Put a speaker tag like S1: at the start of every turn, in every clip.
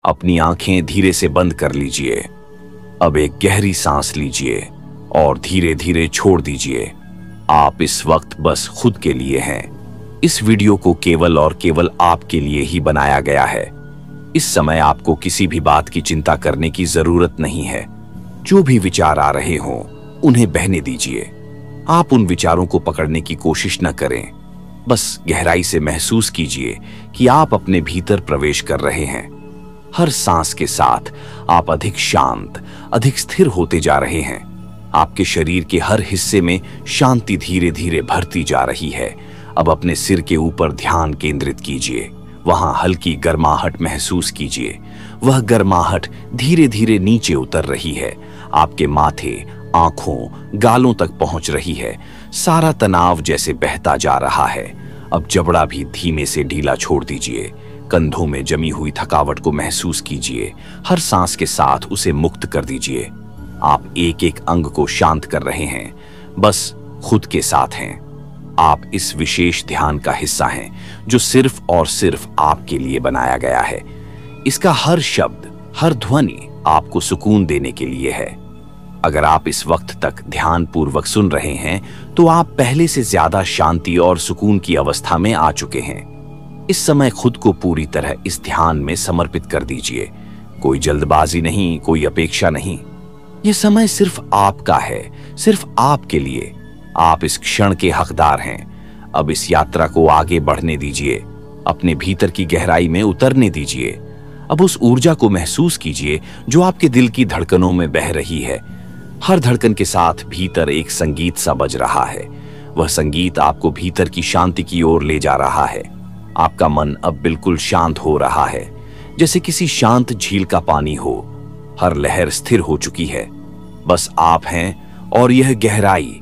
S1: अपनी आंखें धीरे से बंद कर लीजिए। अब एक गहरी सांस लीजिए और धीरे धीरे छोड़ दीजिए। आप इस वक्त बस खुद के लिए हैं। इस वीडियो को केवल और केवल आपके लिए ही बनाया गया है। इस समय आपको किसी भी बात की चिंता करने की जरूरत नहीं है। जो भी विचार आ रहे हों उन्हें बहने दीजिए। आप उन विचारों को पकड़ने की कोशिश न करें। बस गहराई से महसूस कीजिए कि आप अपने भीतर प्रवेश कर रहे हैं। हर सांस के साथ आप अधिक शांत, अधिक स्थिर होते जा रहे हैं। आपके शरीर के हर हिस्से में शांति धीरे धीरे भरती जा रही है। अब अपने सिर के ऊपर ध्यान केंद्रित कीजिए। वहां हल्की गर्माहट महसूस कीजिए। वह गर्माहट धीरे धीरे नीचे उतर रही है। आपके माथे, आंखों, गालों तक पहुंच रही है। सारा तनाव जैसे बहता जा रहा है। अब जबड़ा भी धीमे से ढीला छोड़ दीजिए। कंधों में जमी हुई थकावट को महसूस कीजिए। हर सांस के साथ उसे मुक्त कर दीजिए। आप एक एक अंग को शांत कर रहे हैं। बस खुद के साथ हैं। आप इस विशेष ध्यान का हिस्सा हैं जो सिर्फ और सिर्फ आपके लिए बनाया गया है। इसका हर शब्द, हर ध्वनि आपको सुकून देने के लिए है। अगर आप इस वक्त तक ध्यान पूर्वक सुन रहे हैं तो आप पहले से ज्यादा शांति और सुकून की अवस्था में आ चुके हैं। इस समय खुद को पूरी तरह इस ध्यान में समर्पित कर दीजिए। कोई जल्दबाजी नहीं, कोई अपेक्षा नहीं। यह समय सिर्फ आपका है, सिर्फ आपके लिए। आप इस क्षण के हकदार हैं। अब इस यात्रा को आगे बढ़ने दीजिए। अपने भीतर की गहराई में उतरने दीजिए। अब उस ऊर्जा को महसूस कीजिए जो आपके दिल की धड़कनों में बह रही है। हर धड़कन के साथ भीतर एक संगीत सा बज रहा है। वह संगीत आपको भीतर की शांति की ओर ले जा रहा है। आपका मन अब बिल्कुल शांत हो रहा है, जैसे किसी शांत झील का पानी हो। हर लहर स्थिर हो चुकी है। बस आप हैं और यह गहराई।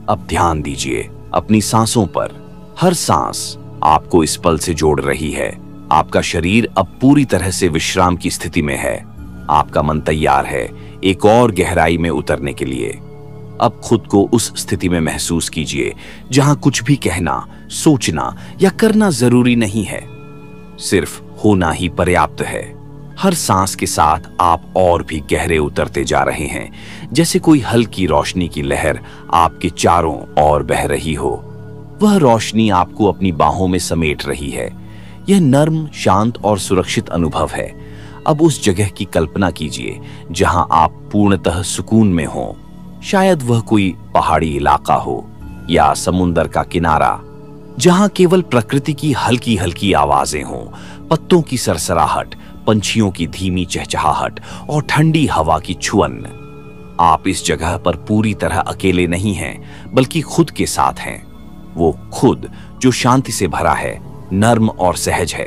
S1: अब ध्यान दीजिए अपनी सांसों पर। हर सांस आपको इस पल से जोड़ रही है। आपका शरीर अब पूरी तरह से विश्राम की स्थिति में है। आपका मन तैयार है एक और गहराई में उतरने के लिए। अब खुद को उस स्थिति में महसूस कीजिए जहां कुछ भी कहना, सोचना या करना जरूरी नहीं है। सिर्फ होना ही पर्याप्त है। हर सांस के साथ आप और भी गहरे उतरते जा रहे हैं, जैसे कोई हल्की रोशनी की लहर आपके चारों ओर बह रही हो। वह रोशनी आपको अपनी बाहों में समेट रही है। यह नर्म, शांत और सुरक्षित अनुभव है। अब उस जगह की कल्पना कीजिए जहां आप पूर्णतः सुकून में हो। शायद वह कोई पहाड़ी इलाका हो या समुंदर का किनारा, जहां केवल प्रकृति की हल्की हल्की आवाजें हों, पत्तों की सरसराहट, पंछियों की धीमी चहचहाहट और ठंडी हवा की छुअन। आप इस जगह पर पूरी तरह अकेले नहीं हैं, बल्कि खुद के साथ हैं। वो खुद जो शांति से भरा है, नर्म और सहज है।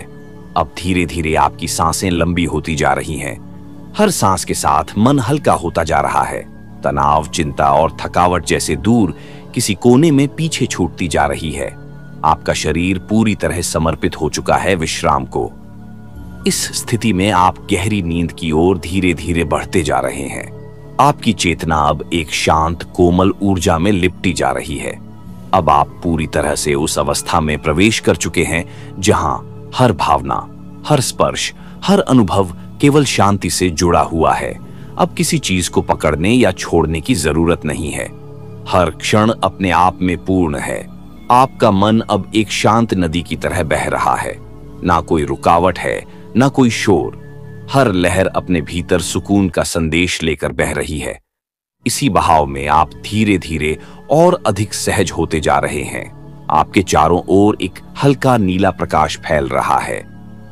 S1: अब धीरे धीरे आपकी सांसें लंबी होती जा रही हैं। हर सांस के साथ मन हल्का होता जा रहा है। तनाव, चिंता और थकावट जैसे दूर किसी कोने में पीछे छूटती जा रही है। आपका शरीर पूरी तरह समर्पित हो चुका है विश्राम को। इस स्थिति में आप गहरी नींद की ओर धीरे धीरे बढ़ते जा रहे हैं। आपकी चेतना अब एक शांत, कोमल ऊर्जा में लिपटी जा रही है। अब आप पूरी तरह से उस अवस्था में प्रवेश कर चुके हैं जहां हर भावना, हर स्पर्श, हर अनुभव केवल शांति से जुड़ा हुआ है। अब किसी चीज को पकड़ने या छोड़ने की जरूरत नहीं है। हर क्षण अपने आप में पूर्ण है। आपका मन अब एक शांत नदी की तरह बह रहा है। ना कोई रुकावट है, ना कोई शोर। हर लहर अपने भीतर सुकून का संदेश लेकर बह रही है। इसी बहाव में आप धीरे धीरे और अधिक सहज होते जा रहे हैं। आपके चारों ओर एक हल्का नीला प्रकाश फैल रहा है।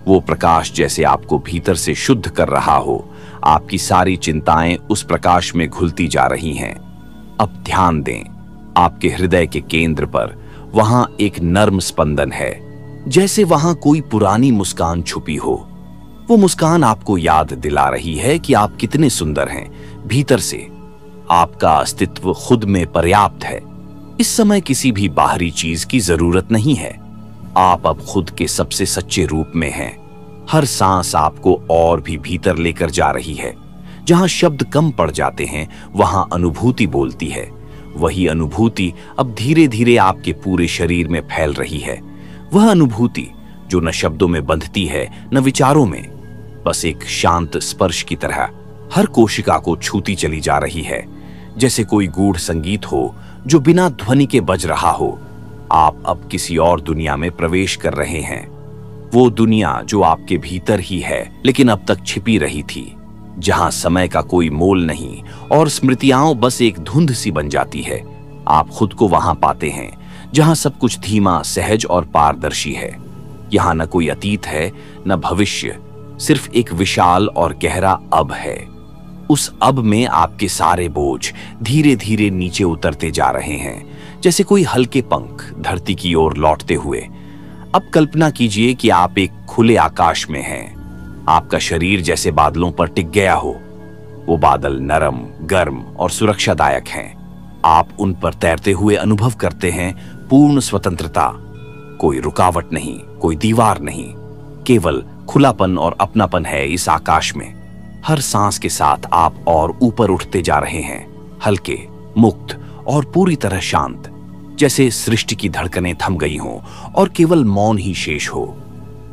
S1: वो प्रकाश जैसे आपको भीतर से शुद्ध कर रहा हो। आपकी सारी चिंताएं उस प्रकाश में घुलती जा रही हैं। अब ध्यान दें आपके हृदय के केंद्र पर। वहां एक नर्म स्पंदन है, जैसे वहां कोई पुरानी मुस्कान छुपी हो। वो मुस्कान आपको याद दिला रही है कि आप कितने सुंदर हैं भीतर से। आपका अस्तित्व खुद में पर्याप्त है। इस समय किसी भी बाहरी चीज की जरूरत नहीं है। आप अब खुद के सबसे सच्चे रूप में हैं। हर सांस आपको और भी भीतर लेकर जा रही है। जहां शब्द कम पड़ जाते हैं, वहां अनुभूति बोलती है। वही अनुभूति अब धीरे धीरे आपके पूरे शरीर में फैल रही है। वह अनुभूति जो न शब्दों में बंधती है, न विचारों में। बस एक शांत स्पर्श की तरह हर कोशिका को छूती चली जा रही है, जैसे कोई गूढ़ संगीत हो जो बिना ध्वनि के बज रहा हो। आप अब किसी और दुनिया में प्रवेश कर रहे हैं, वो दुनिया जो आपके भीतर ही है लेकिन अब तक छिपी रही थी, जहां समय का कोई मोल नहीं और स्मृतियां बस एक धुंध सी बन जाती है। आप खुद को वहां पाते हैं जहां सब कुछ धीमा, सहज और पारदर्शी है। यहाँ न कोई अतीत है न भविष्य, सिर्फ एक विशाल और गहरा अब है। उस अब में आपके सारे बोझ धीरे धीरे नीचे उतरते जा रहे हैं, जैसे कोई हल्के पंख धरती की ओर लौटते हुए। अब कल्पना कीजिए कि आप एक खुले आकाश में हैं। आपका शरीर जैसे बादलों पर टिक गया हो। वो बादल नरम, गर्म और सुरक्षादायक हैं। आप उन पर तैरते हुए अनुभव करते हैं पूर्ण स्वतंत्रता। कोई रुकावट नहीं, कोई दीवार नहीं, केवल खुलापन और अपनापन है इस आकाश में। हर सांस के साथ आप और ऊपर उठते जा रहे हैं, हल्के, मुक्त और पूरी तरह शांत, जैसे सृष्टि की धड़कनें थम गई हों और केवल मौन ही शेष हो।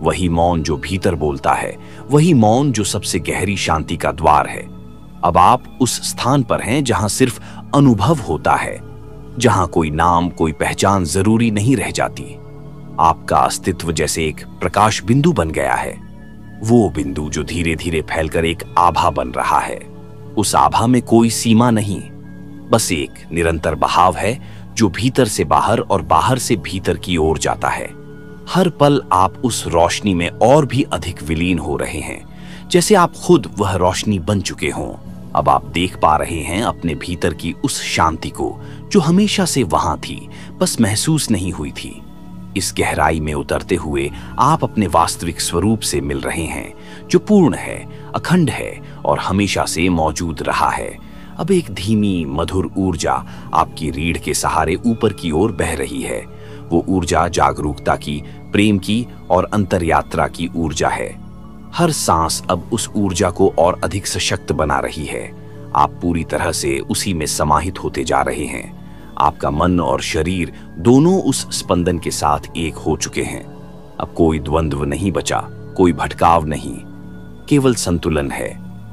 S1: वही मौन जो भीतर बोलता है, वही मौन जो सबसे गहरी शांति का द्वार है। अब आप उस स्थान पर हैं जहां सिर्फ अनुभव होता है, जहां कोई नाम, कोई पहचान जरूरी नहीं रह जाती। आपका अस्तित्व जैसे एक प्रकाश बिंदु बन गया है, वो बिंदु जो धीरे धीरे फैलकर एक आभा बन रहा है। उस आभा में कोई सीमा नहीं, बस एक निरंतर बहाव है जो भीतर से बाहर और बाहर से भीतर की ओर जाता है। हर पल आप उस रोशनी में और भी अधिक विलीन हो रहे हैं, जैसे आप खुद वह रोशनी बन चुके हों। अब आप देख पा रहे हैं अपने भीतर की उस शांति को जो हमेशा से वहां थी, बस महसूस नहीं हुई थी। इस गहराई में उतरते हुए आप अपने वास्तविक स्वरूप से मिल रहे हैं, जो पूर्ण है, अखंड है और हमेशा से मौजूद रहा है। अब एक धीमी मधुर ऊर्जा आपकी रीढ़ के सहारे ऊपर की ओर बह रही है। वो ऊर्जा जागरूकता की, प्रेम की और अंतर यात्रा की ऊर्जा है। हर सांस अब उस ऊर्जा को और अधिक सशक्त बना रही है। आप पूरी तरह से उसी में समाहित होते जा रहे हैं। आपका मन और शरीर दोनों उस स्पंदन के साथ एक हो चुके हैं। अब कोई द्वंद्व नहीं बचा, कोई भटकाव नहीं, केवल संतुलन है,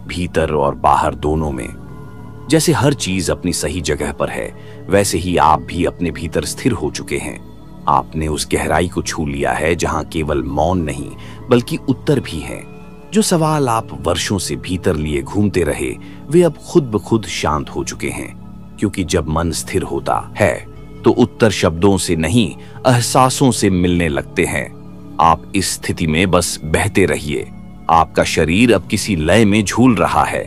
S1: भीतर और बाहर दोनों में। जैसे हर चीज अपनी सही जगह पर है, वैसे ही आप भी अपने भीतर स्थिर हो चुके हैं। आपने उस गहराई को छू लिया है जहां केवल मौन नहीं बल्कि उत्तर भी हैं। जो सवाल आप वर्षों से भीतर लिए घूमते रहे, वे अब खुद ब खुद शांत हो चुके हैं। क्योंकि जब मन स्थिर होता है तो उत्तर शब्दों से नहीं, एहसासों से मिलने लगते हैं। आप इस स्थिति में बस बहते रहिए। आपका शरीर अब किसी लय में झूल रहा है,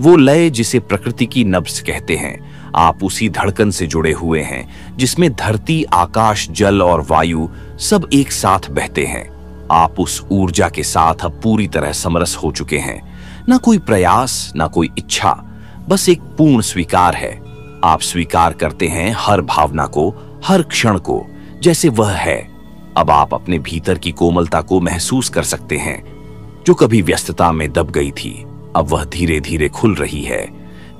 S1: वो लय जिसे प्रकृति की नब्ज कहते हैं। आप उसी धड़कन से जुड़े हुए हैं जिसमें धरती, आकाश, जल और वायु सब एक साथ बहते हैं। आप उस ऊर्जा के साथ अब पूरी तरह समरस हो चुके हैं। ना कोई प्रयास, ना कोई इच्छा, बस एक पूर्ण स्वीकार है। आप स्वीकार करते हैं हर भावना को, हर क्षण को, जैसे वह है। अब आप अपने भीतर की कोमलता को महसूस कर सकते हैं, जो कभी व्यस्तता में दब गई थी, अब वह धीरे धीरे खुल रही है,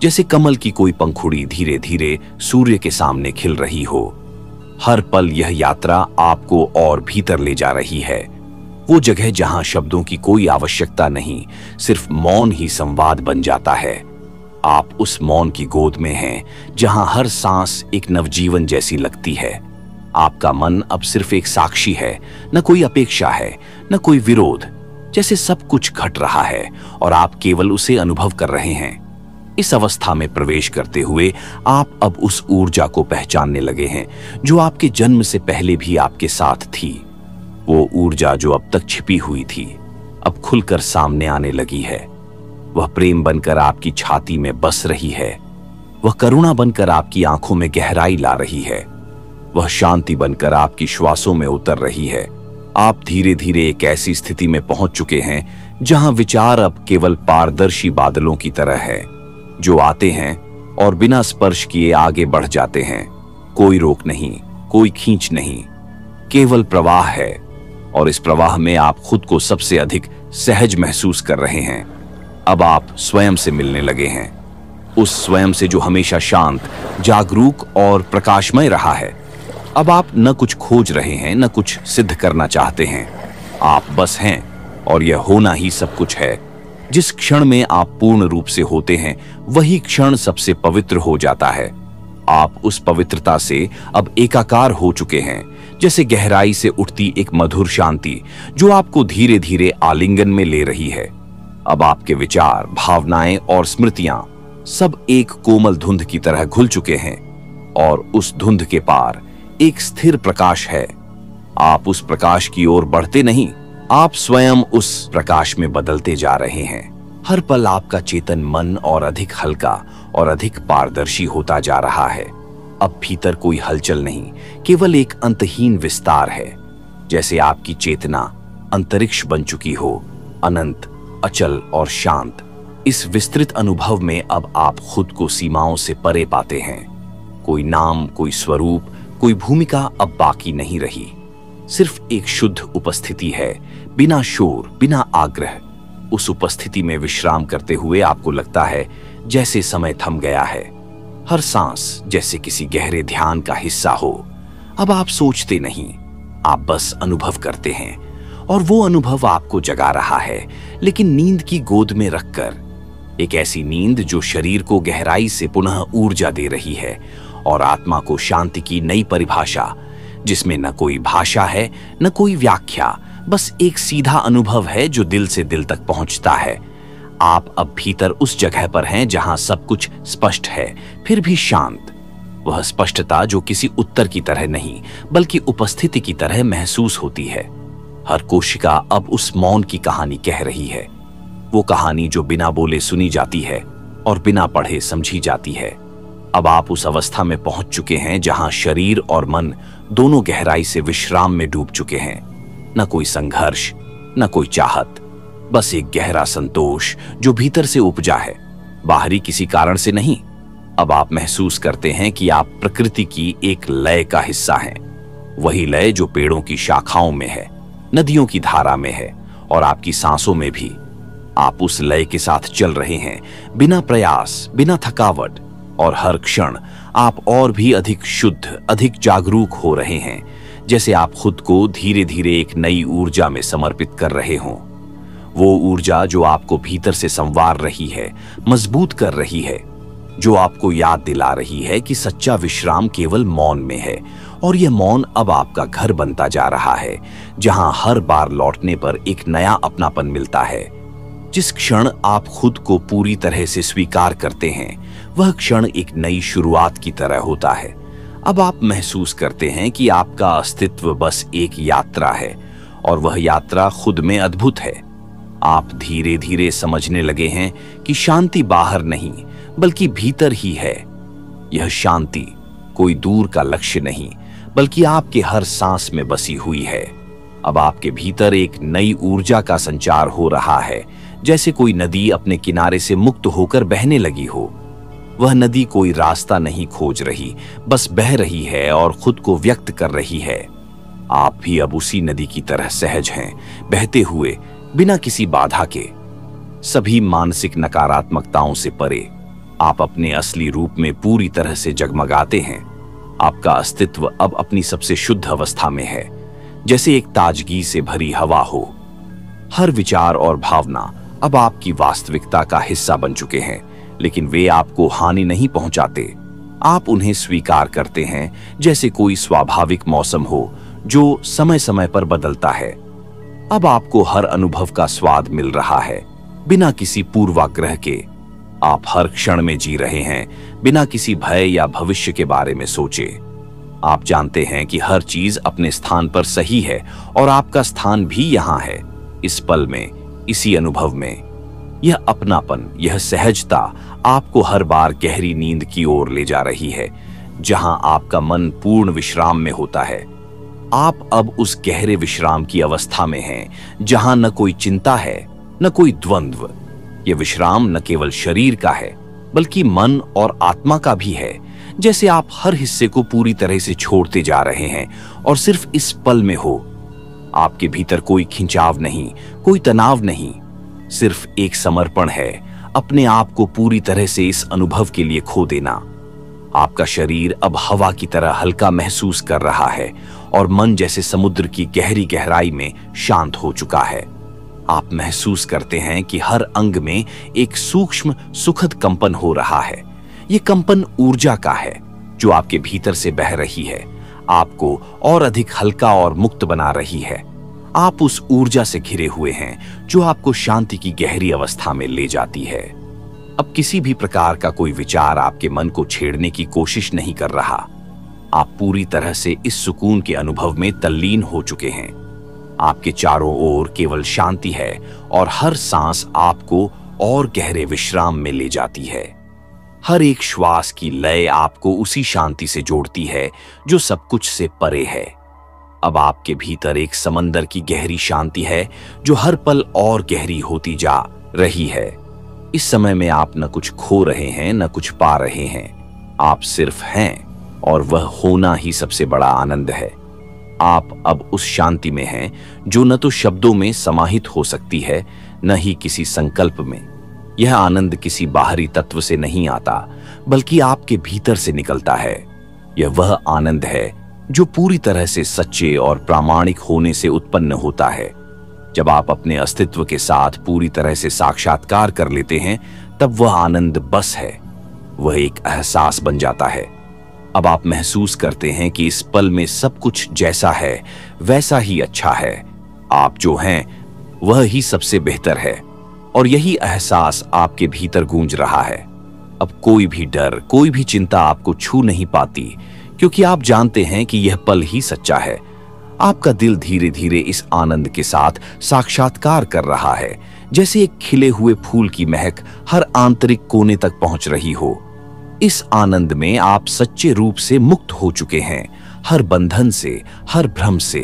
S1: जैसे कमल की कोई पंखुड़ी धीरे धीरे सूर्य के सामने खिल रही हो। हर पल यह यात्रा आपको और भीतर ले जा रही है, वो जगह जहां शब्दों की कोई आवश्यकता नहीं, सिर्फ मौन ही संवाद बन जाता है। आप उस मौन की गोद में हैं, जहां हर सांस एक नवजीवन जैसी लगती है। आपका मन अब सिर्फ एक साक्षी है, न कोई अपेक्षा है, न कोई विरोध, जैसे सब कुछ घट रहा है और आप केवल उसे अनुभव कर रहे हैं। इस अवस्था में प्रवेश करते हुए आप अब उस ऊर्जा को पहचानने लगे हैं जो आपके जन्म से पहले भी आपके साथ थी। वो ऊर्जा जो अब तक छिपी हुई थी, अब खुलकर सामने आने लगी है। वह प्रेम बनकर आपकी छाती में बस रही है। वह करुणा बनकर आपकी आंखों में गहराई ला रही है। वह शांति बनकर आपकी श्वासों में उतर रही है। आप धीरे धीरे एक ऐसी स्थिति में पहुंच चुके हैं जहां विचार अब केवल पारदर्शी बादलों की तरह है, जो आते हैं और बिना स्पर्श किए आगे बढ़ जाते हैं। कोई रोक नहीं, कोई खींच नहीं, केवल प्रवाह है। और इस प्रवाह में आप खुद को सबसे अधिक सहज महसूस कर रहे हैं। अब आप स्वयं से मिलने लगे हैं, उस स्वयं से जो हमेशा शांत, जागरूक और प्रकाशमय रहा है। अब आप न कुछ खोज रहे हैं, न कुछ सिद्ध करना चाहते हैं। आप बस हैं और यह होना ही सब कुछ है। जिस क्षण में आप पूर्ण रूप से होते हैं वही क्षण सबसे पवित्र हो जाता है। आप उस पवित्रता से अब एकाकार हो चुके हैं, जैसे गहराई से उठती एक मधुर शांति जो आपको धीरे धीरे आलिंगन में ले रही है। अब आपके विचार, भावनाएं और स्मृतियां सब एक कोमल धुंध की तरह घुल चुके हैं और उस धुंध के पार एक स्थिर प्रकाश है। आप उस प्रकाश की ओर बढ़ते नहीं, आप स्वयं उस प्रकाश में बदलते जा रहे हैं। हर पल आपका चेतन मन और अधिक हल्का और अधिक पारदर्शी होता जा रहा है। अब भीतर कोई हलचल नहीं, केवल एक अंतहीन विस्तार है, जैसे आपकी चेतना अंतरिक्ष बन चुकी हो, अनंत, अचल और शांत। इस विस्तृत अनुभव में अब आप खुद को सीमाओं से परे पाते हैं। कोई नाम, कोई स्वरूप, कोई भूमिका अब बाकी नहीं रही। सिर्फ एक शुद्ध उपस्थिति है, बिना शोर, बिना आग्रह। उस उपस्थिति में विश्राम करते हुए आपको लगता है जैसे समय थम गया है। हर सांस जैसे किसी गहरे ध्यान का हिस्सा हो। अब आप सोचते नहीं, आप बस अनुभव करते हैं और वो अनुभव आपको जगा रहा है, लेकिन नींद की गोद में रखकर। एक ऐसी नींद जो शरीर को गहराई से पुनः ऊर्जा दे रही है और आत्मा को शांति की नई परिभाषा, जिसमें न कोई भाषा है न कोई व्याख्या, बस एक सीधा अनुभव है जो दिल से दिल तक पहुंचता है। आप अब भीतर उस जगह पर हैं जहां सब कुछ स्पष्ट है, फिर भी शांत। वह स्पष्टता जो किसी उत्तर की तरह नहीं, बल्कि उपस्थिति की तरह महसूस होती है। हर कोशिका अब उस मौन की कहानी कह रही है, वो कहानी जो बिना बोले सुनी जाती है और बिना पढ़े समझी जाती है। अब आप उस अवस्था में पहुंच चुके हैं जहां शरीर और मन दोनों गहराई से विश्राम में डूब चुके हैं। न कोई संघर्ष, न कोई चाहत, बस एक गहरा संतोष जो भीतर से उपजा है, बाहरी किसी कारण से नहीं। अब आप महसूस करते हैं कि आप प्रकृति की एक लय का हिस्सा हैं, वही लय जो पेड़ों की शाखाओं में है, नदियों की धारा में है और आपकी सांसों में भी। आप उस लय के साथ चल रहे हैं, बिना प्रयास, बिना थकावट, और हर क्षण आप और भी अधिक शुद्ध, अधिक जागरूक हो रहे हैं, जैसे आप खुद को धीरे धीरे एक नई ऊर्जा में समर्पित कर रहे हों। वो ऊर्जा जो आपको भीतर से संवार रही है, मजबूत कर रही है, जो आपको याद दिला रही है कि सच्चा विश्राम केवल मौन में है। और यह मौन अब आपका घर बनता जा रहा है, जहां हर बार लौटने पर एक नया अपनापन मिलता है। जिस क्षण आप खुद को पूरी तरह से स्वीकार करते हैं, वह क्षण एक नई शुरुआत की तरह होता है। अब आप महसूस करते हैं कि आपका अस्तित्व बस एक यात्रा है और वह यात्रा खुद में अद्भुत है। आप धीरे धीरे समझने लगे हैं कि शांति बाहर नहीं, बल्कि भीतर ही है। यह शांति कोई दूर का लक्ष्य नहीं, बल्कि आपके हर सांस में बसी हुई है। अब आपके भीतर एक नई ऊर्जा का संचार हो रहा है, जैसे कोई नदी अपने किनारे से मुक्त होकर बहने लगी हो। वह नदी कोई रास्ता नहीं खोज रही, बस बह रही है और खुद को व्यक्त कर रही है। आप भी अब उसी नदी की तरह सहज हैं, बहते हुए, बिना किसी बाधा के। सभी मानसिक नकारात्मकताओं से परे आप अपने असली रूप में पूरी तरह से जगमगाते हैं। आपका अस्तित्व अब अपनी सबसे शुद्ध अवस्था में है, जैसे एक ताजगी से भरी हवा हो। हर विचार और भावना अब आपकी वास्तविकता का हिस्सा बन चुके हैं, लेकिन वे आपको हानि नहीं पहुंचाते। आप उन्हें स्वीकार करते हैं जैसे कोई स्वाभाविक मौसम हो जो समय समय पर बदलता है। अब आपको हर अनुभव का स्वाद मिल रहा है, बिना किसी पूर्वाग्रह के। आप हर क्षण में जी रहे हैं, बिना किसी भय या भविष्य के बारे में सोचे। आप जानते हैं कि हर चीज अपने स्थान पर सही है और आपका स्थान भी यहां है, इस पल में, इसी अनुभव में। यह अपनापन, यह सहजता आपको हर बार गहरी नींद की ओर ले जा रही है, जहां आपका मन पूर्ण विश्राम में होता है। आप अब उस गहरे विश्राम की अवस्था में हैं, जहां न कोई चिंता है, न कोई द्वंद्व। यह विश्राम न केवल शरीर का है, बल्कि मन और आत्मा का भी है, जैसे आप हर हिस्से को पूरी तरह से छोड़ते जा रहे हैं और सिर्फ इस पल में हो। आपके भीतर कोई खिंचाव नहीं, कोई तनाव नहीं, सिर्फ एक समर्पण है, अपने आप को पूरी तरह से इस अनुभव के लिए खो देना। आपका शरीर अब हवा की तरह हल्का महसूस कर रहा है और मन जैसे समुद्र की गहरी गहराई में शांत हो चुका है। आप महसूस करते हैं कि हर अंग में एक सूक्ष्म सुखद कंपन हो रहा है। ये कंपन ऊर्जा का है जो आपके भीतर से बह रही है, आपको और अधिक हल्का और मुक्त बना रही है। आप उस ऊर्जा से घिरे हुए हैं जो आपको शांति की गहरी अवस्था में ले जाती है। अब किसी भी प्रकार का कोई विचार आपके मन को छेड़ने की कोशिश नहीं कर रहा। आप पूरी तरह से इस सुकून के अनुभव में तल्लीन हो चुके हैं। आपके चारों ओर केवल शांति है और हर सांस आपको और गहरे विश्राम में ले जाती है। हर एक श्वास की लय आपको उसी शांति से जोड़ती है जो सब कुछ से परे है। अब आपके भीतर एक समंदर की गहरी शांति है जो हर पल और गहरी होती जा रही है। इस समय में आप न कुछ खो रहे हैं न कुछ पा रहे हैं, आप सिर्फ हैं और वह होना ही सबसे बड़ा आनंद है। आप अब उस शांति में हैं जो न तो शब्दों में समाहित हो सकती है न ही किसी संकल्प में। यह आनंद किसी बाहरी तत्व से नहीं आता बल्कि आपके भीतर से निकलता है। यह वह आनंद है जो पूरी तरह से सच्चे और प्रामाणिक होने से उत्पन्न होता है। जब आप अपने अस्तित्व के साथ पूरी तरह से साक्षात्कार कर लेते हैं तब वह आनंद बस है, वह एक एहसास बन जाता है। अब आप महसूस करते हैं कि इस पल में सब कुछ जैसा है वैसा ही अच्छा है। आप जो हैं वह ही सबसे बेहतर है और यही एहसास आपके भीतर गूंज रहा है। अब कोई भी डर, कोई भी चिंता आपको छू नहीं पाती क्योंकि आप जानते हैं कि यह पल ही सच्चा है। आपका दिल धीरे धीरे इस आनंद के साथ साक्षात्कार कर रहा है, जैसे एक खिले हुए फूल की महक हर आंतरिक कोने तक पहुंच रही हो। इस आनंद में आप सच्चे रूप से मुक्त हो चुके हैं, हर बंधन से, हर भ्रम से।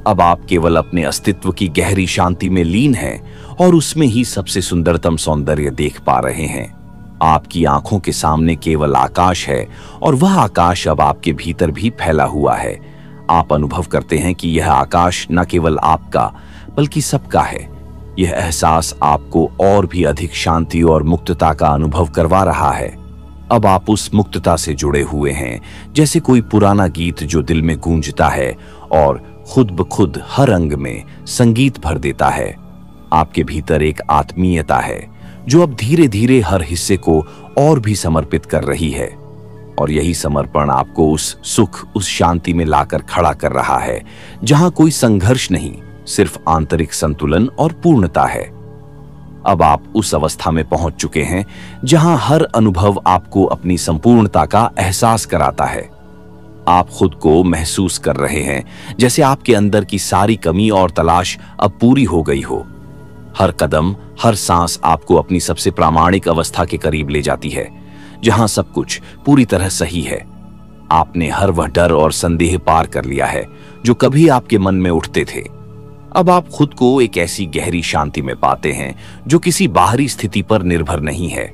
S1: अब आप केवल अपने अस्तित्व की गहरी शांति में लीन हैं और उसमें ही सबसे सुंदरतम सौंदर्य देख पा रहे हैं। आपकी आंखों के सामने केवल आकाश है और वह आकाश अब आपके भीतर भी फैला हुआ है। आप अनुभव करते हैं कि यह आकाश न केवल आपका बल्कि सबका है। यह एहसास आपको और भी अधिक शांति और मुक्तता का अनुभव करवा रहा है। अब आप उस मुक्तता से जुड़े हुए हैं जैसे कोई पुराना गीत जो दिल में गूंजता है और खुद ब खुद हर अंग में संगीत भर देता है। आपके भीतर एक आत्मीयता है जो अब धीरे धीरे हर हिस्से को और भी समर्पित कर रही है और यही समर्पण आपको उस सुख, उस शांति में लाकर खड़ा कर रहा है जहां कोई संघर्ष नहीं, सिर्फ आंतरिक संतुलन और पूर्णता है। अब आप उस अवस्था में पहुंच चुके हैं जहां हर अनुभव आपको अपनी संपूर्णता का एहसास कराता है। आप खुद को महसूस कर रहे हैं जैसे आपके अंदर की सारी कमी और तलाश अब पूरी हो गई हो। हर कदम, हर सांस आपको अपनी सबसे प्रामाणिक अवस्था के करीब ले जाती है जहां सब कुछ पूरी तरह सही है। आपने हर वह डर और संदेह पार कर लिया है जो कभी आपके मन में उठते थे। अब आप खुद को एक ऐसी गहरी शांति में पाते हैं जो किसी बाहरी स्थिति पर निर्भर नहीं है।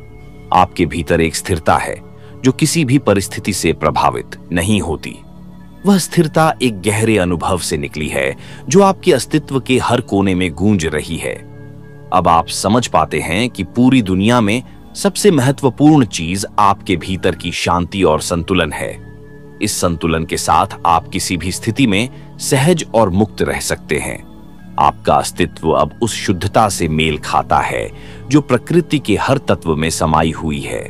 S1: आपके भीतर एक स्थिरता है जो किसी भी परिस्थिति से प्रभावित नहीं होती। वह स्थिरता एक गहरे अनुभव से निकली है जो आपके अस्तित्व के हर कोने में गूंज रही है। अब आप समझ पाते हैं कि पूरी दुनिया में सबसे महत्वपूर्ण चीज आपके भीतर की शांति और संतुलन है। इस संतुलन के साथ आप किसी भी स्थिति में सहज और मुक्त रह सकते हैं। आपका अस्तित्व अब उस शुद्धता से मेल खाता है जो प्रकृति के हर तत्व में समाई हुई है।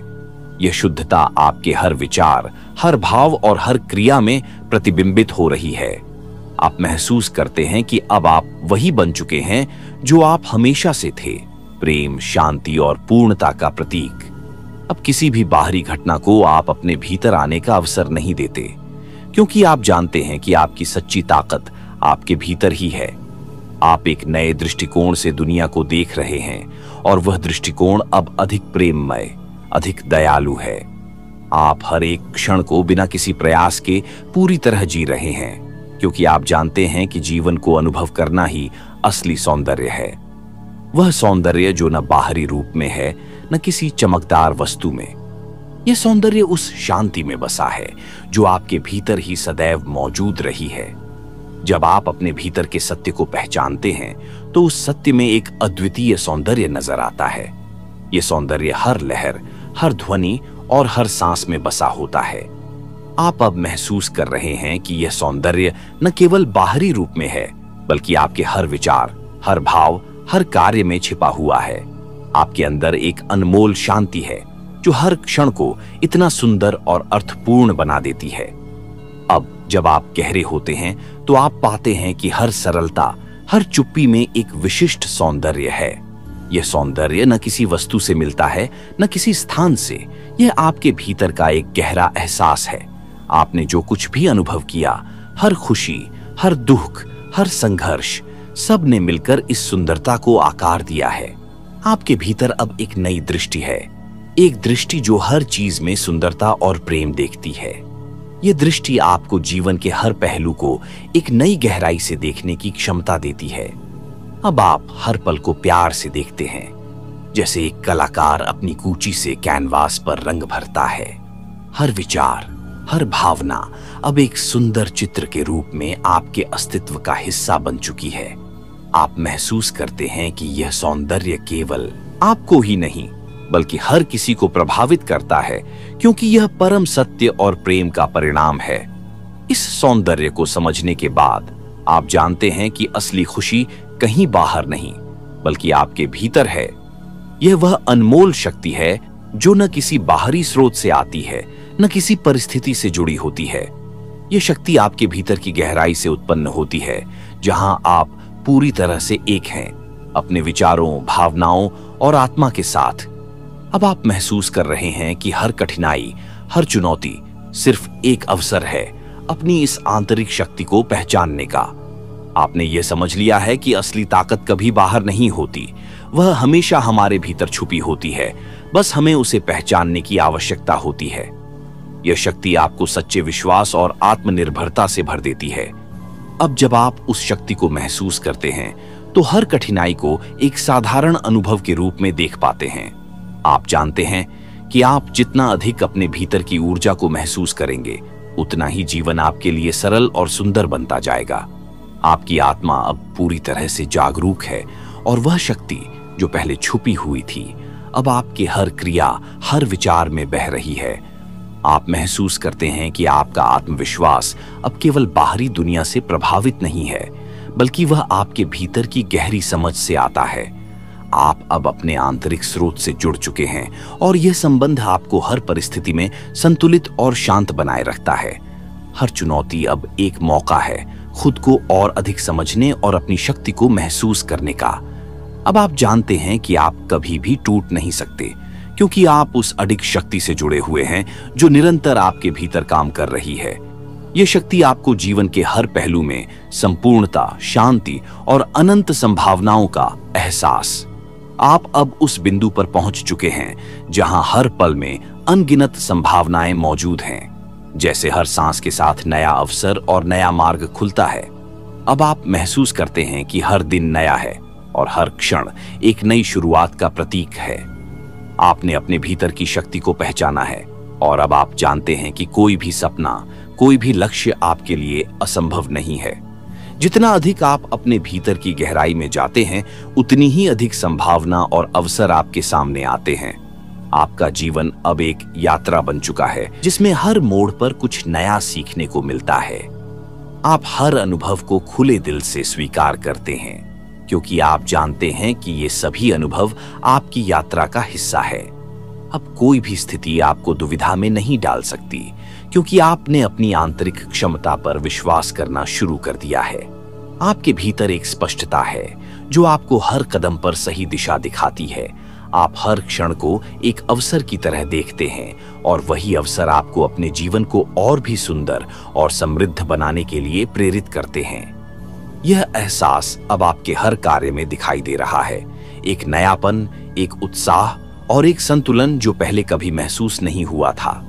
S1: यह शुद्धता आपके हर विचार, हर भाव और हर क्रिया में प्रतिबिंबित हो रही है। आप महसूस करते हैं कि अब आप वही बन चुके हैं जो आप हमेशा से थे, प्रेम, शांति और पूर्णता का प्रतीक। अब किसी भी बाहरी घटना को आप अपने भीतर आने का अवसर नहीं देते क्योंकि आप जानते हैं कि आपकी सच्ची ताकत आपके भीतर ही है। आप एक नए दृष्टिकोण से दुनिया को देख रहे हैं और वह दृष्टिकोण अब अधिक प्रेममय, अधिक दयालु है। आप हर एक क्षण को बिना किसी प्रयास के पूरी तरह जी रहे हैं क्योंकि आप जानते हैं कि जीवन को अनुभव करना ही असली सौंदर्य है। वह सौंदर्य जो न बाहरी रूप में है न किसी चमकदार वस्तु में। यह सौंदर्य उस शांति में बसा है जो आपके भीतर ही सदैव मौजूद रही है। जब आप अपने भीतर के सत्य को पहचानते हैं तो उस सत्य में एक अद्वितीय सौंदर्य नजर आता है। यह सौंदर्य हर लहर, हर ध्वनि और हर सांस में बसा होता है। आप अब महसूस कर रहे हैं कि यह सौंदर्य न केवल बाहरी रूप में है बल्कि आपके हर विचार, हर भाव, हर कार्य में छिपा हुआ है। आपके अंदर एक अनमोल शांति है जो हर क्षण को इतना सुंदर और अर्थपूर्ण बना देती है। अब जब आप गहरे होते हैं तो आप पाते हैं कि हर सरलता, हर चुप्पी में एक विशिष्ट सौंदर्य है। यह सौंदर्य न किसी वस्तु से मिलता है, न किसी स्थान से। यह आपके भीतर का एक गहरा एहसास है। आपने जो कुछ भी अनुभव किया, हर खुशी, हर दुख, हर संघर्ष, सब ने मिलकर इस सुंदरता को आकार दिया है। आपके भीतर अब एक नई दृष्टि है, एक दृष्टि जो हर चीज में सुंदरता और प्रेम देखती है। यह दृष्टि आपको जीवन के हर पहलू को एक नई गहराई से देखने की क्षमता देती है। अब आप हर पल को प्यार से देखते हैं, जैसे एक कलाकार अपनी कूची से कैनवास पर रंग भरता है। हर विचार, हर भावना अब एक सुंदर चित्र के रूप में आपके अस्तित्व का हिस्सा बन चुकी है। आप महसूस करते हैं कि यह सौंदर्य केवल आपको ही नहीं बल्कि हर किसी को प्रभावित करता है, क्योंकि यह परम सत्य और प्रेम का परिणाम है। इस सौंदर्य को समझने के बाद आप जानते हैं कि असली खुशी कहीं बाहर नहीं बल्कि आपके भीतर है। यह वह अनमोल शक्ति है जो न किसी बाहरी स्रोत से आती है, न किसी परिस्थिति से जुड़ी होती है। यह शक्ति आपके भीतर की गहराई से उत्पन्न होती है, जहां आप पूरी तरह से एक हैं, अपने विचारों, भावनाओं और आत्मा के साथ। अब आप महसूस कर रहे हैं कि हर कठिनाई, हर चुनौती सिर्फ एक अवसर है अपनी इस आंतरिक शक्ति को पहचानने का। आपने यह समझ लिया है कि असली ताकत कभी बाहर नहीं होती, वह हमेशा हमारे भीतर छुपी होती है। बस हमें उसे पहचानने की आवश्यकता होती है। यह शक्ति आपको सच्चे विश्वास और आत्मनिर्भरता से भर देती है। अब जब आप उस शक्ति को महसूस करते हैं तो हर कठिनाई को एक साधारण अनुभव के रूप में देख पाते हैं। आप जानते हैं कि आप जितना अधिक अपने भीतर की ऊर्जा को महसूस करेंगे, उतना ही जीवन आपके लिए सरल और सुंदर बनता जाएगा। आपकी आत्मा अब पूरी तरह से जागरूक है और वह शक्ति जो पहले छुपी हुई थी अब आपके हर क्रिया, हर विचार में बह रही है। आप महसूस करते हैं कि आपका आत्मविश्वास अब केवल बाहरी दुनिया से प्रभावित नहीं है, बल्कि वह आपके भीतर की गहरी समझ से आता है। आप अब अपने आंतरिक स्रोत से जुड़ चुके हैं और यह संबंध आपको हर परिस्थिति में संतुलित और शांत बनाए रखता है। हर चुनौती अब एक मौका है खुद को और अधिक समझने और अपनी शक्ति को महसूस करने का। अब आप जानते हैं कि आप कभी भी टूट नहीं सकते, क्योंकि आप उस अडिग शक्ति से जुड़े हुए हैं जो निरंतर आपके भीतर काम कर रही है। यह शक्ति आपको जीवन के हर पहलू में संपूर्णता, शांति और अनंत संभावनाओं का एहसास। आप अब उस बिंदु पर पहुंच चुके हैं जहां हर पल में अनगिनत संभावनाएं मौजूद हैं। जैसे हर सांस के साथ नया अवसर और नया मार्ग खुलता है। अब आप महसूस करते हैं कि हर दिन नया है और हर क्षण एक नई शुरुआत का प्रतीक है। आपने अपने भीतर की शक्ति को पहचाना है और अब आप जानते हैं कि कोई भी सपना, कोई भी लक्ष्य आपके लिए असंभव नहीं है। जितना अधिक आप अपने भीतर की गहराई में जाते हैं, उतनी ही अधिक संभावना और अवसर आपके सामने आते हैं। आपका जीवन अब एक यात्रा बन चुका है जिसमें हर मोड़ पर कुछ नया सीखने को मिलता है। आप हर अनुभव को खुले दिल से स्वीकार करते हैं, क्योंकि आप जानते हैं कि ये सभी अनुभव आपकी यात्रा का हिस्सा है। अब कोई भी स्थिति आपको दुविधा में नहीं डाल सकती, क्योंकि आपने अपनी आंतरिक क्षमता पर विश्वास करना शुरू कर दिया है। आपके भीतर एक स्पष्टता है जो आपको हर कदम पर सही दिशा दिखाती है। आप हर क्षण को एक अवसर की तरह देखते हैं और वही अवसर आपको अपने जीवन को और भी सुंदर और समृद्ध बनाने के लिए प्रेरित करते हैं। यह एहसास अब आपके हर कार्य में दिखाई दे रहा है। एक नयापन, एक उत्साह और एक संतुलन जो पहले कभी महसूस नहीं हुआ था।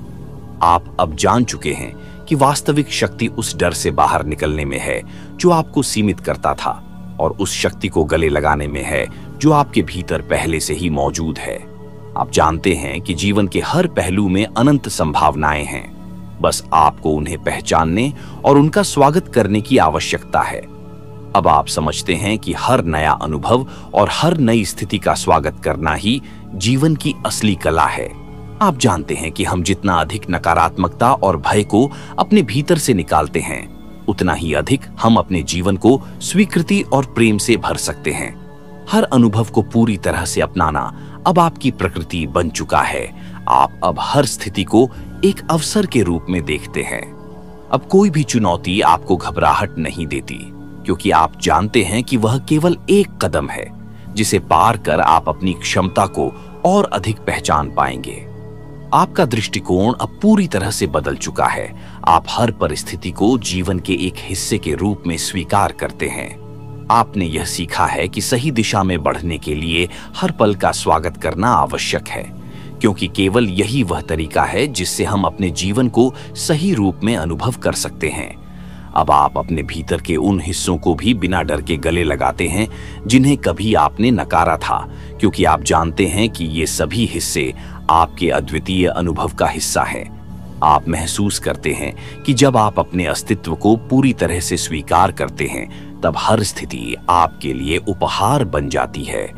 S1: आप अब जान चुके हैं कि वास्तविक शक्ति उस डर से बाहर निकलने में है जो आपको सीमित करता था, और उस शक्ति को गले लगाने में है जो आपके भीतर पहले से ही मौजूद है। आप जानते हैं कि जीवन के हर पहलू में अनंत संभावनाएं हैं, बस आपको उन्हें पहचानने और उनका स्वागत करने की आवश्यकता है। अब आप समझते हैं कि हर नया अनुभव और हर नई स्थिति का स्वागत करना ही जीवन की असली कला है। आप जानते हैं कि हम जितना अधिक नकारात्मकता और भय को अपने भीतर से निकालते हैं, उतना ही अधिक हम अपने जीवन को स्वीकृति और प्रेम से भर सकते हैं। हर अनुभव को पूरी तरह से अपनाना अब आपकी प्रकृति बन चुका है। आप अब हर स्थिति को एक अवसर के रूप में देखते हैं। अब कोई भी चुनौती आपको घबराहट नहीं देती, क्योंकि आप जानते हैं कि वह केवल एक कदम है जिसे पार कर आप अपनी क्षमता को और अधिक पहचान पाएंगे। आपका दृष्टिकोण अब पूरी तरह से बदल चुका है। आप हर परिस्थिति को जीवन के एक हिस्से के रूप में स्वीकार करते हैं। आपने यह सीखा है कि सही दिशा में बढ़ने के लिए हर पल का स्वागत करना आवश्यक है, क्योंकि केवल यही वह तरीका है जिससे हम अपने जीवन को सही रूप में अनुभव कर सकते हैं। अब आप अपने भीतर के उन हिस्सों को भी बिना डर के गले लगाते हैं जिन्हें कभी आपने नकारा था, क्योंकि आप जानते हैं कि ये सभी हिस्से आपके अद्वितीय अनुभव का हिस्सा हैं। आप महसूस करते हैं कि जब आप अपने अस्तित्व को पूरी तरह से स्वीकार करते हैं, तब हर स्थिति आपके लिए उपहार बन जाती है।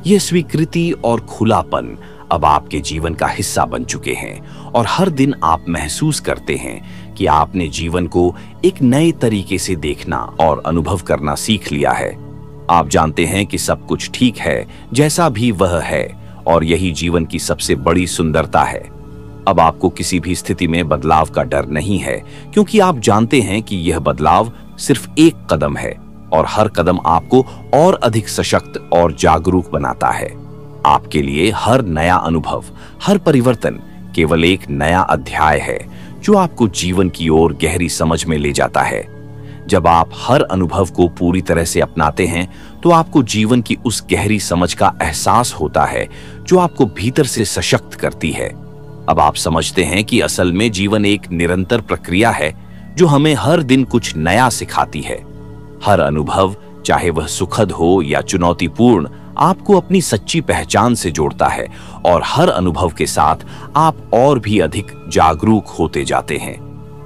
S1: यह स्वीकृति और खुलापन अब आपके जीवन का हिस्सा बन चुके हैं, और हर दिन आप महसूस करते हैं कि आपने जीवन को एक नए तरीके से देखना और अनुभव करना सीख लिया है। आप जानते हैं कि सब कुछ ठीक है जैसा भी वह है, और यही जीवन की सबसे बड़ी सुंदरता है। अब आपको किसी भी स्थिति में बदलाव का डर नहीं है, क्योंकि आप जानते हैं कि यह बदलाव सिर्फ एक कदम है, और हर कदम आपको और अधिक सशक्त और जागरूक बनाता है। आपके लिए हर नया अनुभव, हर परिवर्तन केवल एक नया अध्याय है जो आपको जीवन की ओर गहरी समझ में ले जाता है। जब आप हर अनुभव को पूरी तरह से अपनाते हैं, तो आपको जीवन की उस गहरी समझ का एहसास होता है जो आपको भीतर से सशक्त करती है। अब आप समझते हैं कि असल में जीवन एक निरंतर प्रक्रिया है जो हमें हर दिन कुछ नया सिखाती है। हर अनुभव, चाहे वह सुखद हो या चुनौतीपूर्ण, आपको अपनी सच्ची पहचान से जोड़ता है, और हर अनुभव के साथ आप और भी अधिक जागरूक होते जाते हैं।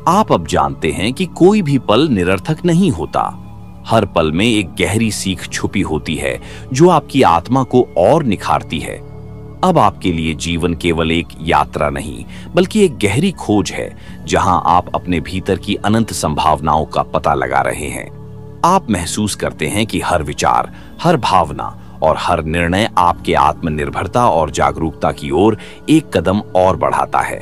S1: आप अब जानते हैं कि कोई भी पल निरर्थक नहीं होता। हर पल में एक गहरी सीख छुपी होती है जो आपकी आत्मा को और निखारती है। अब आपके लिए जीवन केवल एक यात्रा नहीं, बल्कि एक गहरी खोज है जहां आप अपने भीतर की अनंत संभावनाओं का पता लगा रहे हैं। आप महसूस करते हैं कि हर विचार, हर भावना और हर निर्णय आपके आत्मनिर्भरता और जागरूकता की ओर एक कदम और बढ़ाता है।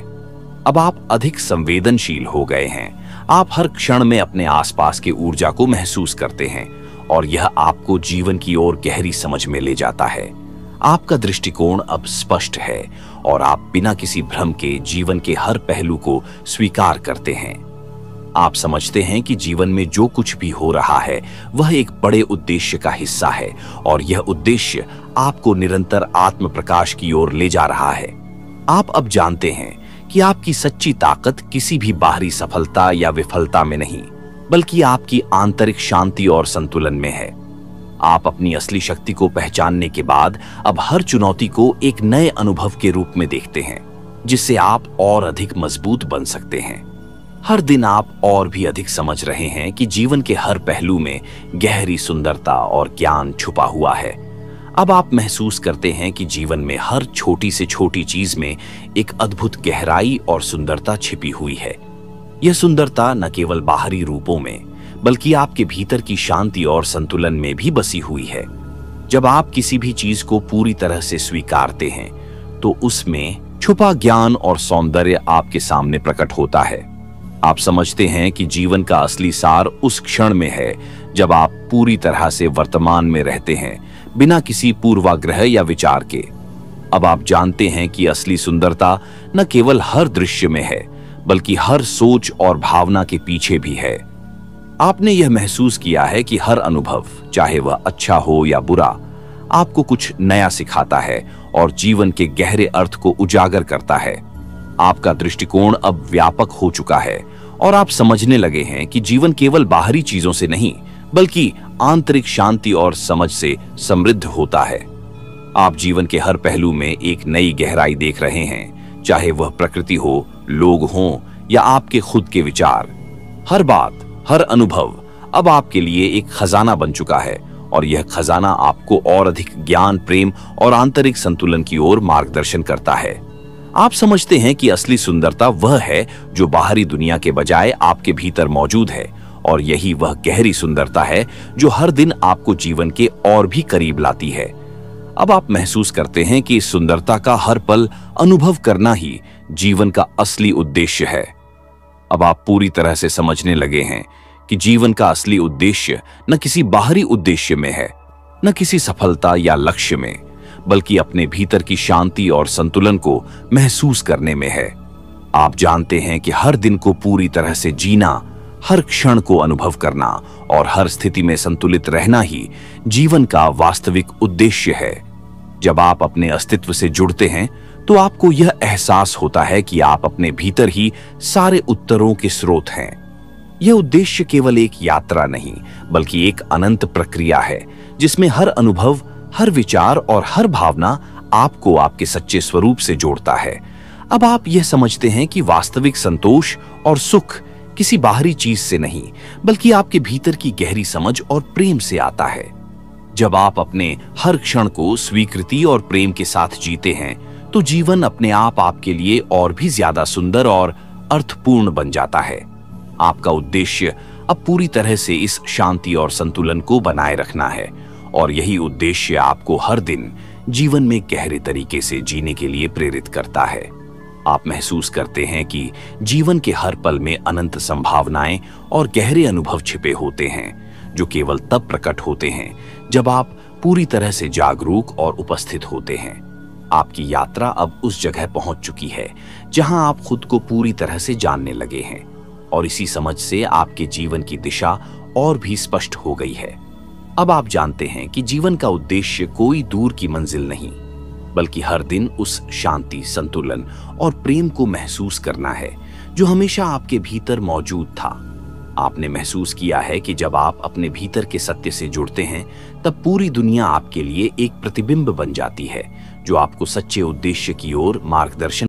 S1: अब आप अधिक संवेदनशील हो गए हैं। आप हर क्षण में अपने आसपास की ऊर्जा को महसूस करते हैं, और यह आपको जीवन की ओर गहरी समझ में ले जाता है। आपका दृष्टिकोण अब स्पष्ट है, और आप बिना किसी भ्रम के जीवन के हर पहलू को स्वीकार करते हैं। आप समझते हैं कि जीवन में जो कुछ भी हो रहा है वह एक बड़े उद्देश्य का हिस्सा है, और यह उद्देश्य आपको निरंतर आत्म प्रकाश की ओर ले जा रहा है। आप अब जानते हैं कि आपकी सच्ची ताकत किसी भी बाहरी सफलता या विफलता में नहीं, बल्कि आपकी आंतरिक शांति और संतुलन में है। आप अपनी असली शक्ति को पहचानने के बाद अब हर चुनौती को एक नए अनुभव के रूप में देखते हैं, जिससे आप और अधिक मजबूत बन सकते हैं। हर दिन आप और भी अधिक समझ रहे हैं कि जीवन के हर पहलू में गहरी सुंदरता और ज्ञान छुपा हुआ है। अब आप महसूस करते हैं कि जीवन में हर छोटी से छोटी चीज में एक अद्भुत गहराई और सुंदरता छिपी हुई है। यह सुंदरता न केवल बाहरी रूपों में, बल्कि आपके भीतर की शांति और संतुलन में भी बसी हुई है। जब आप किसी भी चीज को पूरी तरह से स्वीकारते हैं, तो उसमें छुपा ज्ञान और सौंदर्य आपके सामने प्रकट होता है। आप समझते हैं कि जीवन का असली सार उस क्षण में है जब आप पूरी तरह से वर्तमान में रहते हैं, बिना किसी पूर्वाग्रह या विचार के। अब आप जानते हैं कि असली सुंदरता न केवल हर दृश्य में है, बल्कि हर सोच और भावना के पीछे भी है। आपने यह महसूस किया है कि हर अनुभव, चाहे वह अच्छा हो या बुरा, आपको कुछ नया सिखाता है और जीवन के गहरे अर्थ को उजागर करता है। आपका दृष्टिकोण अब व्यापक हो चुका है, और आप समझने लगे हैं कि जीवन केवल बाहरी चीजों से नहीं, बल्कि आंतरिक शांति और समझ से समृद्ध होता है। आप जीवन के हर पहलू में एक नई गहराई देख रहे हैं, चाहे वह प्रकृति हो, लोग हों या आपके खुद के विचार। हर बात, हर अनुभव अब आपके लिए एक खजाना बन चुका है, और यह खजाना आपको और अधिक ज्ञान, प्रेम और आंतरिक संतुलन की ओर मार्गदर्शन करता है। आप समझते हैं कि असली सुंदरता वह है जो बाहरी दुनिया के बजाय आपके भीतर मौजूद है, और यही वह गहरी सुंदरता है जो हर दिन आपको जीवन के और भी करीब लाती है। अब आप महसूस करते हैं कि इस सुंदरता का हर पल अनुभव करना ही जीवन का असली उद्देश्य है। अब आप पूरी तरह से समझने लगे हैं कि जीवन का असली उद्देश्य न किसी बाहरी उद्देश्य में है, न किसी सफलता या लक्ष्य में, बल्कि अपने भीतर की शांति और संतुलन को महसूस करने में है। आप जानते हैं कि हर दिन को पूरी तरह से जीना, हर क्षण को अनुभव करना और हर स्थिति में संतुलित रहना ही जीवन का वास्तविक उद्देश्य है। जब आप अपने अस्तित्व से जुड़ते हैं तो आपको यह एहसास होता है कि आप अपने भीतर ही सारे उत्तरों के स्रोत हैं। यह उद्देश्य केवल एक यात्रा नहीं, बल्कि एक अनंत प्रक्रिया है जिसमें हर अनुभव, हर विचार और हर भावना आपको आपके सच्चे स्वरूप से जोड़ता है। अब आप यह समझते हैं कि वास्तविक संतोष और सुख किसी बाहरी चीज से नहीं, बल्कि आपके भीतर की गहरी समझ और प्रेम से आता है। जब आप अपने हर क्षण को स्वीकृति और प्रेम के साथ जीते हैं तो जीवन अपने आप आपके लिए और भी ज्यादा सुंदर और अर्थपूर्ण बन जाता है। आपका उद्देश्य अब पूरी तरह से इस शांति और संतुलन को बनाए रखना है, और यही उद्देश्य आपको हर दिन जीवन में गहरे तरीके से जीने के लिए प्रेरित करता है। आप महसूस करते हैं कि जीवन के हर पल में अनंत संभावनाएं और गहरे अनुभव छिपे होते हैं, जो केवल तब प्रकट होते हैं जब आप पूरी तरह से जागरूक और उपस्थित होते हैं। आपकी यात्रा अब उस जगह पहुंच चुकी है जहां आप खुद को पूरी तरह से जानने लगे हैं, और इसी समझ से आपके जीवन की दिशा और भी स्पष्ट हो गई है। अब आप जानते हैं कि जीवन का उद्देश्य कोई दूर की मंजिल नहीं, बल्कि हर दिन उस शांति, संतुलन और प्रेम को महसूस करना है जो हमेशा आपके भीतर मौजूद था। आपने महसूस किया है कि जब आप अपने भीतर के सत्य से जुड़ते हैं तब पूरी दुनिया आपके लिए एक प्रतिबिंब बन जाती है जो आपको सच्चे उद्देश्य की ओर मार्गदर्शन